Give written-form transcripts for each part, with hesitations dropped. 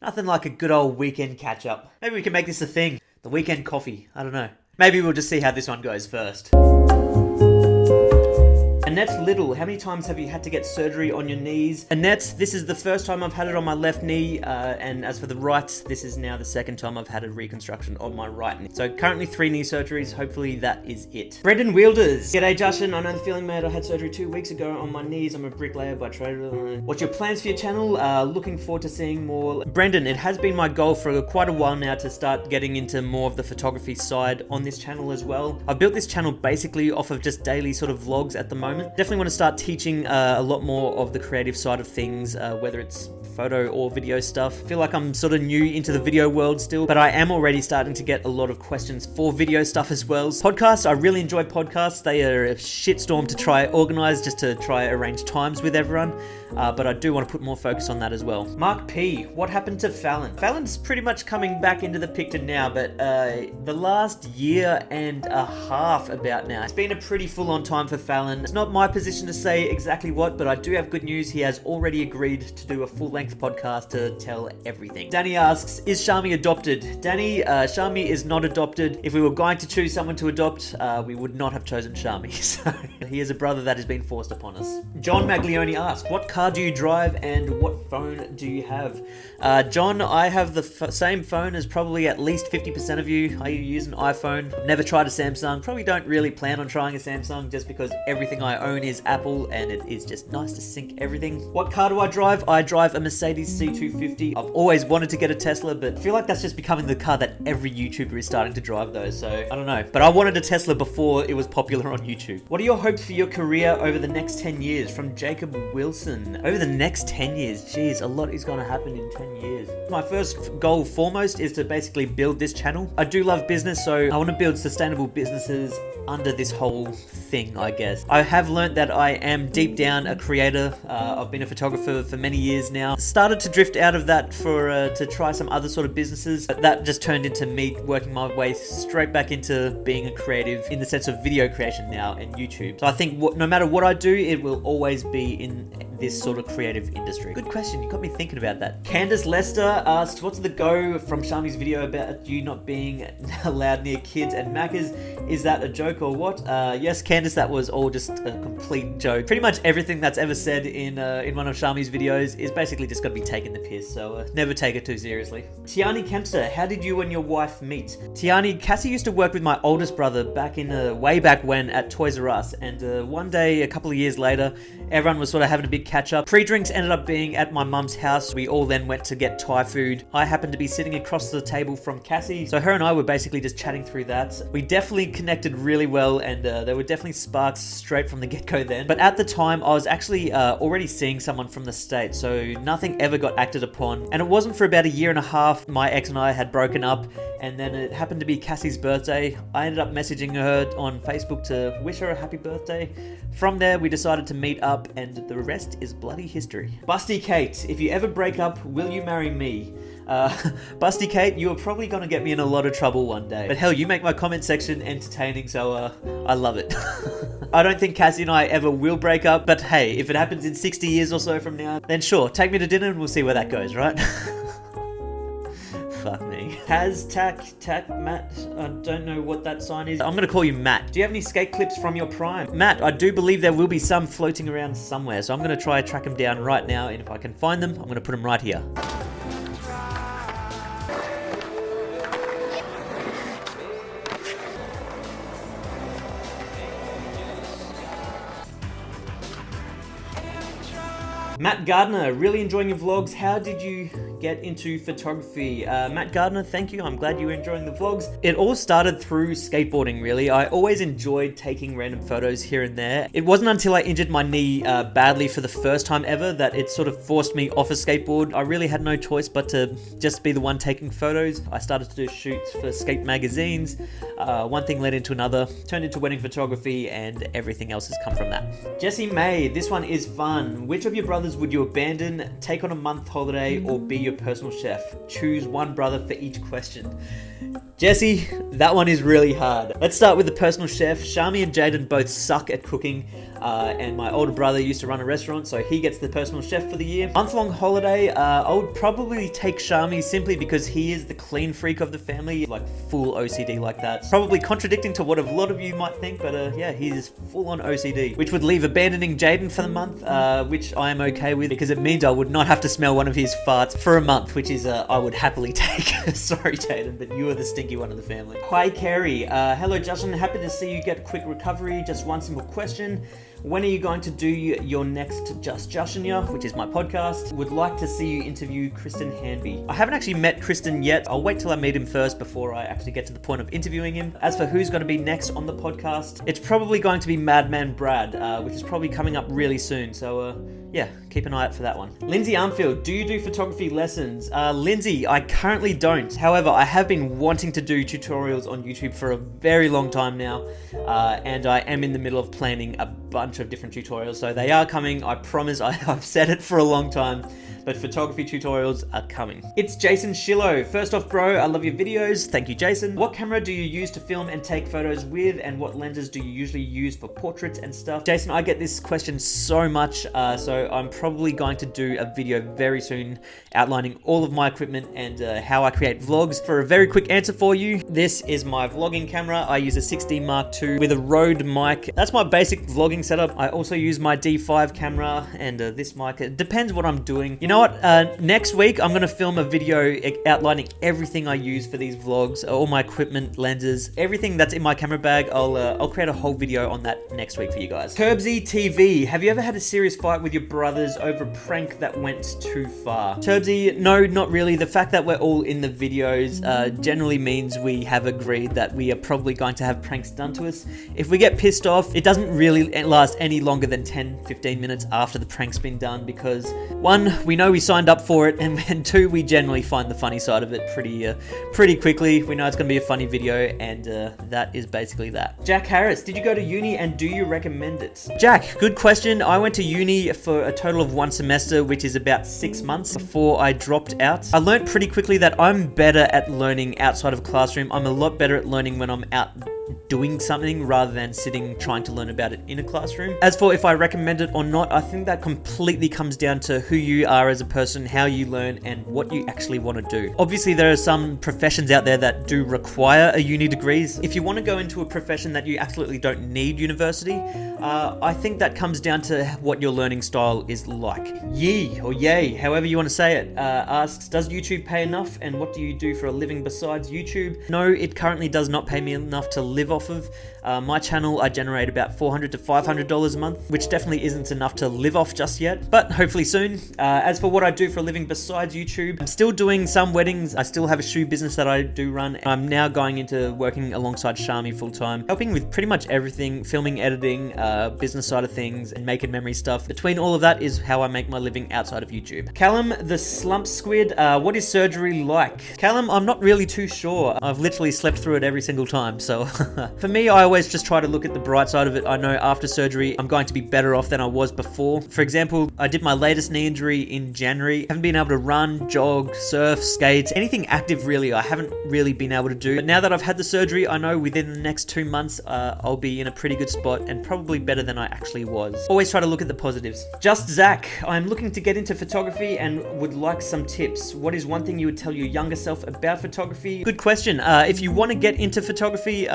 Nothing like a good old weekend catch-up. Maybe we can make this a thing. The weekend coffee. I don't know. Maybe we'll just see how this one goes first. Annette Little, how many times have you had to get surgery on your knees? Annette, this is the first time I've had it on my left knee, and as for the right, this is now the second time I've had a reconstruction on my right knee. So currently 3 knee surgeries, hopefully that is it. Brendan Wielders, g'day Jashan, I know the feeling mate, I had surgery 2 weeks ago on my knees, I'm a bricklayer by trade. What's your plans for your channel? Looking forward to seeing more. Brendan, it has been my goal for quite a while now to start getting into more of the photography side on this channel as well. I've built this channel basically off of just daily sort of vlogs at the moment. Definitely want to start teaching a lot more of the creative side of things, whether it's photo or video stuff. I feel like I'm sort of new into the video world still, but I am already starting to get a lot of questions for video stuff as well. Podcasts, I really enjoy podcasts. They are a shitstorm to try organize, just to try arrange times with everyone. But I do want to put more focus on that as well. Mark P, what happened to Fallon? Fallon's pretty much coming back into the picture now, but the last year and a half about now, it's been a pretty full-on time for Fallon. It's not my position to say exactly what, but I do have good news. He has already agreed to do a full-length podcast to tell everything. Danny asks, is Shami adopted? Danny, Shami is not adopted. If we were going to choose someone to adopt, we would not have chosen Shami. So he is a brother that has been forced upon us. John Maglione asks, what car do you drive and what phone do you have? John, I have the same phone as probably at least 50% of you. I use an iPhone. I've never tried a Samsung. Probably don't really plan on trying a Samsung just because everything I own is Apple and it is just nice to sync everything. What car do I drive? I drive a Mercedes C250. I've always wanted to get a Tesla, but I feel like that's just becoming the car that every YouTuber is starting to drive though, so I don't know. But I wanted a Tesla before it was popular on YouTube. What are your hopes for your career over the next 10 years? From Jacob Wilson. Over the next 10 years, geez, a lot is going to happen in 10 years. My first goal foremost is to basically build this channel. I do love business, so I want to build sustainable businesses under this whole thing, I guess. I have learned that I am deep down a creator. I've been a photographer for many years now. Started to drift out of that to try some other sort of businesses, but that just turned into me working my way straight back into being a creative in the sense of video creation now and YouTube. So I think no matter what I do, it will always be in this sort of creative industry. Good question, you got me thinking about that. Candace Lester asked, what's the go from Shami's video about you not being allowed near kids and Maccas? Is that a joke or what? Yes, Candace, that was all just a complete joke. Pretty much everything that's ever said in one of Shami's videos is basically just gotta be taking the piss, so never take it too seriously. Tiani Kempster, how did you and your wife meet? Tiani, Cassie used to work with my oldest brother back in way back when at Toys R Us, and one day, a couple of years later, everyone was sort of having a big catch up. Pre-drinks ended up being at my mum's house. We all then went to get Thai food. I happened to be sitting across the table from Cassie, so her and I were basically just chatting through that. We definitely connected really well, and there were definitely sparks straight from the get-go then. But at the time, I was actually already seeing someone from the States, so nothing ever got acted upon. And it wasn't for about a year and a half, my ex and I had broken up, and then it happened to be Cassie's birthday. I ended up messaging her on Facebook to wish her a happy birthday. From there, we decided to meet up, and the rest is bloody history. Busty Kate, if you ever break up, will you marry me? Busty Kate, you are probably gonna get me in a lot of trouble one day. But hell, you make my comment section entertaining, so I love it. I don't think Cassie and I ever will break up, but hey, if it happens in 60 years or so from now, then sure, take me to dinner and we'll see where that goes, right? Fuck me. Tac, Matt, I don't know what that sign is. I'm gonna call you Matt. Do you have any skate clips from your prime? Matt, I do believe there will be some floating around somewhere, so I'm gonna try to track them down right now, and if I can find them, I'm gonna put them right here. Matt Gardner, really enjoying your vlogs. How did you get into photography? Matt Gardner, thank you. I'm glad you were enjoying the vlogs. It all started through skateboarding, really. I always enjoyed taking random photos here and there. It wasn't until I injured my knee badly for the first time ever that it sort of forced me off a skateboard. I really had no choice but to just be the one taking photos. I started to do shoots for skate magazines. One thing led into another, turned into wedding photography, and everything else has come from that. Jesse May, this one is fun. Which of your brothers would you abandon, take on a month holiday, or be your personal chef? Choose one brother for each question. Jesse, that one is really hard. Let's start with the personal chef. Shami and Jaden both suck at cooking, and my older brother used to run a restaurant, so he gets the personal chef for the year. Month-long holiday, I would probably take Shami simply because he is the clean freak of the family, like full OCD like that. Probably contradicting to what a lot of you might think, but yeah, he's full on OCD, which would leave abandoning Jaden for the month, which I am okay with because it means I would not have to smell one of his farts for a month, which is I would happily take. Sorry, Jaden, but you are the stinky one of the family. Hi, Carrie. Hello, Jashan. Happy to see you get quick recovery. Just one simple question. When are you going to do your next Just Jashan, which is my podcast? Would like to see you interview Kristen Hanby. I haven't actually met Kristen yet. I'll wait till I meet him first before I actually get to the point of interviewing him. As for who's going to be next on the podcast, it's probably going to be Madman Brad, which is probably coming up really soon. So, yeah, keep an eye out for that one. Lindsay Armfield, do you do photography lessons? Lindsay, I currently don't. However, I have been wanting to do tutorials on YouTube for a very long time now, and I am in the middle of planning a bunch of different tutorials, so they are coming. I promise. I've said it for a long time, but photography tutorials are coming. It's Jason Shillo. First off, bro, I love your videos. Thank you, Jason. What camera do you use to film and take photos with, and what lenses do you usually use for portraits and stuff? Jason, I get this question so much, so I'm probably going to do a video very soon outlining all of my equipment and how I create vlogs. For a very quick answer for you, this is my vlogging camera. I use a 6D Mark II with a Rode mic. That's my basic vlogging setup. I also use my D5 camera and this mic. It depends what I'm doing. You know what? Next week, I'm going to film a video outlining everything I use for these vlogs, all my equipment, lenses, everything that's in my camera bag. I'll create a whole video on that next week for you guys. Turbsy TV, have you ever had a serious fight with your brothers over a prank that went too far? Turbsy, no, not really. The fact that we're all in the videos generally means we have agreed that we are probably going to have pranks done to us. If we get pissed off, it doesn't really last any longer than 10-15 minutes after the prank's been done, because one, we know we signed up for it, and two, we generally find the funny side of it pretty quickly. We know it's going to be a funny video, and that is basically that. Jack Harris, did you go to uni and do you recommend it? Jack, good question. I went to uni for a total of one semester, which is about 6 months before I dropped out. I learned pretty quickly that I'm better at learning outside of classroom. I'm a lot better at learning when I'm out doing something rather than sitting trying to learn about it in a classroom. As for if I recommend it or not, I think that completely comes down to who you are as a person, how you learn, and what you actually want to do. Obviously, there are some professions out there that do require a uni degrees. If you want to go into a profession that you absolutely don't need university, I think that comes down to what your learning style is like. Yee, or yay, however you want to say it, asks, does YouTube pay enough, and what do you do for a living besides YouTube? No, it currently does not pay me enough to live off of. My channel, I generate about $400 to $500 a month, which definitely isn't enough to live off just yet, but hopefully soon. As for what I do for a living besides YouTube, I'm still doing some weddings. I still have a shoe business that I do run. I'm now going into working alongside Shami full-time, helping with pretty much everything, filming, editing, business side of things, and making memory stuff. Between all of that is how I make my living outside of YouTube. Callum, the slump squid, what is surgery like? Callum, I'm not really too sure. I've literally slept through it every single time, so for me, I always just try to look at the bright side of it. I know after surgery, I'm going to be better off than I was before. For example, I did my latest knee injury in January. I haven't been able to run, jog, surf, skate, anything active really. I haven't really been able to do. But now that I've had the surgery, I know within the next 2 months, I'll be in a pretty good spot and probably better than I actually was. Always try to look at the positives. Just Zach, I'm looking to get into photography and would like some tips. What is one thing you would tell your younger self about photography? Good question. If you want to get into photography,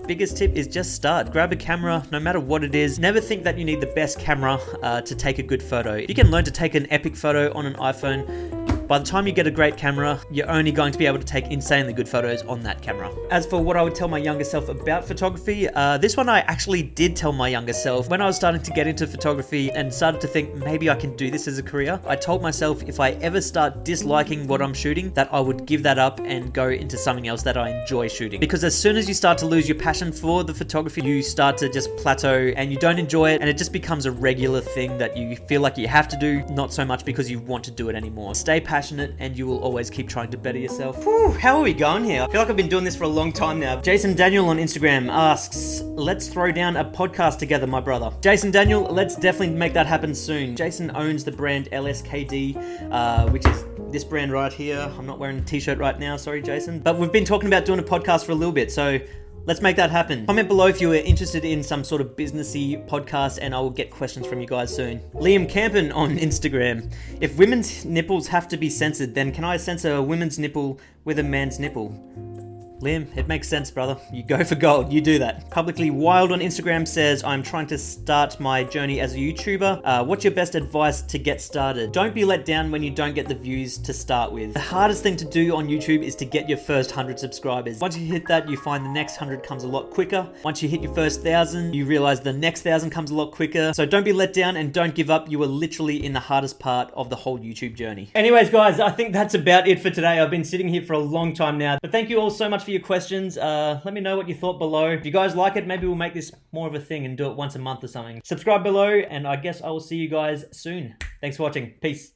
biggest tip is just start. Grab a camera, no matter what it is. Never think that you need the best camera to take a good photo. You can learn to take an epic photo on an iPhone. By the time you get a great camera, you're only going to be able to take insanely good photos on that camera. As for what I would tell my younger self about photography, this one I actually did tell my younger self. When I was starting to get into photography and started to think maybe I can do this as a career, I told myself if I ever start disliking what I'm shooting, that I would give that up and go into something else that I enjoy shooting. Because as soon as you start to lose your passion for the photography, you start to just plateau and you don't enjoy it, and it just becomes a regular thing that you feel like you have to do, not so much because you want to do it anymore. Stay passionate and you will always keep trying to better yourself. Whew, how are we going here? I feel like I've been doing this for a long time now. Jason Daniel on Instagram asks, let's throw down a podcast together, my brother. Jason Daniel, let's definitely make that happen soon. Jason owns the brand LSKD, which is this brand right here. I'm not wearing a t-shirt right now, sorry Jason. But we've been talking about doing a podcast for a little bit, so let's make that happen. Comment below if you are interested in some sort of businessy podcast, and I will get questions from you guys soon. Liam Campen on Instagram. If women's nipples have to be censored, then can I censor a women's nipple with a man's nipple? Liam, it makes sense, brother. You go for gold. You do that. Publicly Wild on Instagram says, I'm trying to start my journey as a YouTuber. What's your best advice to get started? Don't be let down when you don't get the views to start with. The hardest thing to do on YouTube is to get your first 100 subscribers. Once you hit that, you find the next 100 comes a lot quicker. Once you hit your first 1,000, you realize the next 1,000 comes a lot quicker. So don't be let down and don't give up. You are literally in the hardest part of the whole YouTube journey. Anyways, guys, I think that's about it for today. I've been sitting here for a long time now, but thank you all so much for your questions. Let me know what you thought below. If you guys like it, maybe we'll make this more of a thing and do it once a month or something. Subscribe below, and I guess I will see you guys soon. Thanks for watching. Peace.